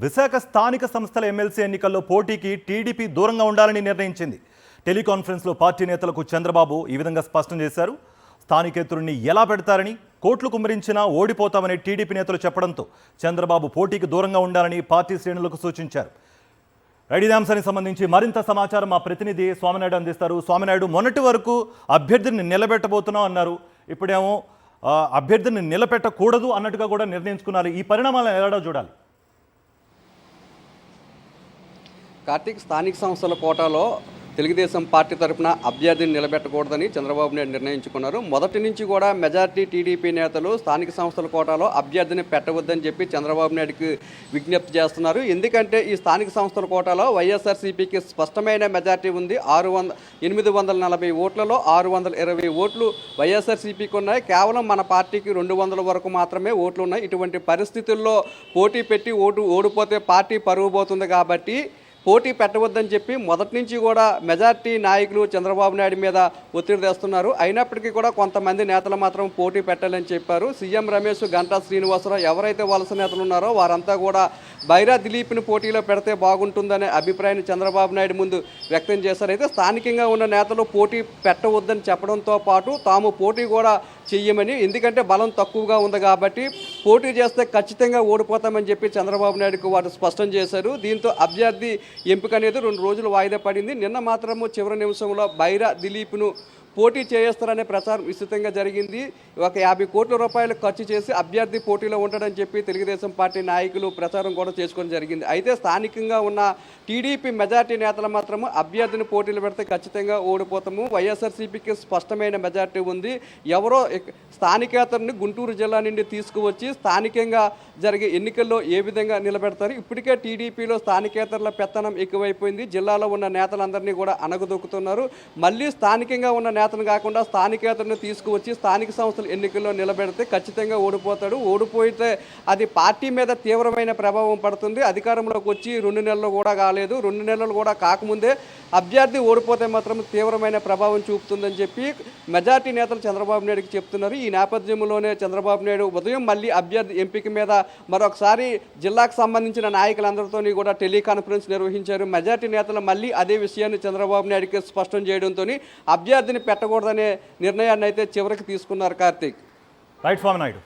విశాఖ స్థానిక సంస్థల ఎమ్మెల్సీ ఎన్నికల్లో పోటీకి టీడీపీ దూరంగా ఉండాలని నిర్ణయించింది. టెలికాన్ఫరెన్స్లో పార్టీ నేతలకు చంద్రబాబు ఈ విధంగా స్పష్టం చేశారు. స్థానికేతరుణ్ణి ఎలా పెడతారని, కోట్లు కుమ్మరించినా ఓడిపోతామని టీడీపీ నేతలు చెప్పడంతో చంద్రబాబు పోటీకి దూరంగా ఉండాలని పార్టీ శ్రేణులకు సూచించారు. ఇదే అంశానికి సంబంధించి మరింత సమాచారం మా ప్రతినిధి స్వామినాయుడు అందిస్తారు. స్వామినాయుడు, మొన్నటి వరకు అభ్యర్థిని నిలబెట్టబోతున్నాం అన్నారు, ఇప్పుడేమో అభ్యర్థిని నిలబెట్టకూడదు అన్నట్టుగా కూడా నిర్ణయించుకున్నారు. ఈ పరిణామాలను ఎలా చూడాలి? కార్తీక్, స్థానిక సంస్థల కోటాలో తెలుగుదేశం పార్టీ తరఫున అభ్యర్థిని నిలబెట్టకూడదని చంద్రబాబు నాయుడు నిర్ణయించుకున్నారు. మొదటి నుంచి కూడా మెజార్టీ టీడీపీ నేతలు స్థానిక సంస్థల కోటాలో అభ్యర్థిని పెట్టవద్దని చెప్పి చంద్రబాబు నాయుడుకి విజ్ఞప్తి చేస్తున్నారు. ఎందుకంటే ఈ స్థానిక సంస్థల కోటాలో వైఎస్ఆర్సీపీకి స్పష్టమైన మెజార్టీ ఉంది. 840 ఓట్లలో 620 ఓట్లు వైఎస్ఆర్సీపీకి ఉన్నాయి. కేవలం మన పార్టీకి 200 వరకు మాత్రమే ఓట్లు ఉన్నాయి. ఇటువంటి పరిస్థితుల్లో పోటీ పెట్టి ఓడిపోతే పార్టీ పరువు పోతుంది. కాబట్టి పోటీ పెట్టవద్దని చెప్పి మొదటి నుంచి కూడా మెజార్టీ నాయకులు చంద్రబాబు నాయుడు మీద ఒత్తిడి తెస్తున్నారు. అయినప్పటికీ కూడా కొంతమంది నేతలు మాత్రం పోటీ పెట్టాలని చెప్పారు. సీఎం రమేష్, గంటా శ్రీనివాసరావు ఎవరైతే వలస నేతలు ఉన్నారో వారంతా కూడా బైరా దిలీప్ని పోటీలో పెడితే బాగుంటుందనే అభిప్రాయాన్ని చంద్రబాబు నాయుడు ముందు వ్యక్తం చేశారు. అయితే స్థానికంగా ఉన్న నేతలు పోటీ పెట్టవద్దని చెప్పడంతో పాటు తాము పోటీ కూడా చెయ్యమని, ఎందుకంటే బలం తక్కువగా ఉంది కాబట్టి పోటీ చేస్తే ఖచ్చితంగా ఓడిపోతామని చెప్పి చంద్రబాబు నాయుడుకు వారు స్పష్టం చేశారు. దీంతో అభ్యర్థి ఎంపిక అనేది 2 రోజులు వాయిదా పడింది. నిన్న మాత్రము చివరి నిమిషంలో బైరా దిలీప్ను పోటీ చేస్తారనే ప్రచారం విస్తృతంగా జరిగింది. ఒక 50 కోట్ల రూపాయలు ఖర్చు చేసి అభ్యర్థి పోటీలో ఉంటాడని చెప్పి తెలుగుదేశం పార్టీ నాయకులు ప్రచారం కూడా చేసుకోవడం జరిగింది. అయితే స్థానికంగా ఉన్న టీడీపీ మెజార్టీ నేతలు మాత్రము అభ్యర్థిని పోటీలు పెడితే ఖచ్చితంగా ఓడిపోతాము, వైఎస్ఆర్సీపీకి స్పష్టమైన మెజార్టీ ఉంది, ఎవరో స్థానికేతరుని గుంటూరు జిల్లా నుండి తీసుకువచ్చి స్థానికంగా జరిగే ఎన్నికల్లో ఏ విధంగా నిలబెడతారు. ఇప్పటికే టీడీపీలో స్థానికేతరుల పెత్తనం ఎక్కువైపోయింది. జిల్లాలో ఉన్న నేతలందరినీ కూడా అణగదొక్కుతున్నారు. మళ్ళీ స్థానికంగా ఉన్న నేతను కాకుండా స్థానికేతరుని తీసుకువచ్చి స్థానిక సంస్థల ఎన్నికల్లో నిలబెడితే ఖచ్చితంగా ఓడిపోతాడు. ఓడిపోతే అది పార్టీ మీద తీవ్రమైన ప్రభావం పడుతుంది. అధికారంలోకి వచ్చి 2 నెలలు కూడా కాలేదు, 2 నెలలు కూడా కాకముందే అభ్యర్థి ఓడిపోతే మాత్రం తీవ్రమైన ప్రభావం చూపుతుందని చెప్పి మెజార్టీ నేతలు చంద్రబాబు నాయుడుకి చెప్తున్నారు. ఈ నేపథ్యంలోనే చంద్రబాబు నాయుడు ఉదయం మళ్ళీ అభ్యర్థి ఎంపిక మీద మరొకసారి జిల్లాకు సంబంధించిన నాయకులందరితో కూడా టెలికాన్ఫరెన్స్ నిర్వహించారు. మెజార్టీ నేతలు మళ్ళీ అదే విషయాన్ని చంద్రబాబు నాయుడుకి స్పష్టం చేయడంతో అభ్యర్థిని పెట్టకూడదనే నిర్ణయాన్ని అయితే చివరికి తీసుకున్నారు. కార్తీక్, రైట్ స్వామినాయుడు.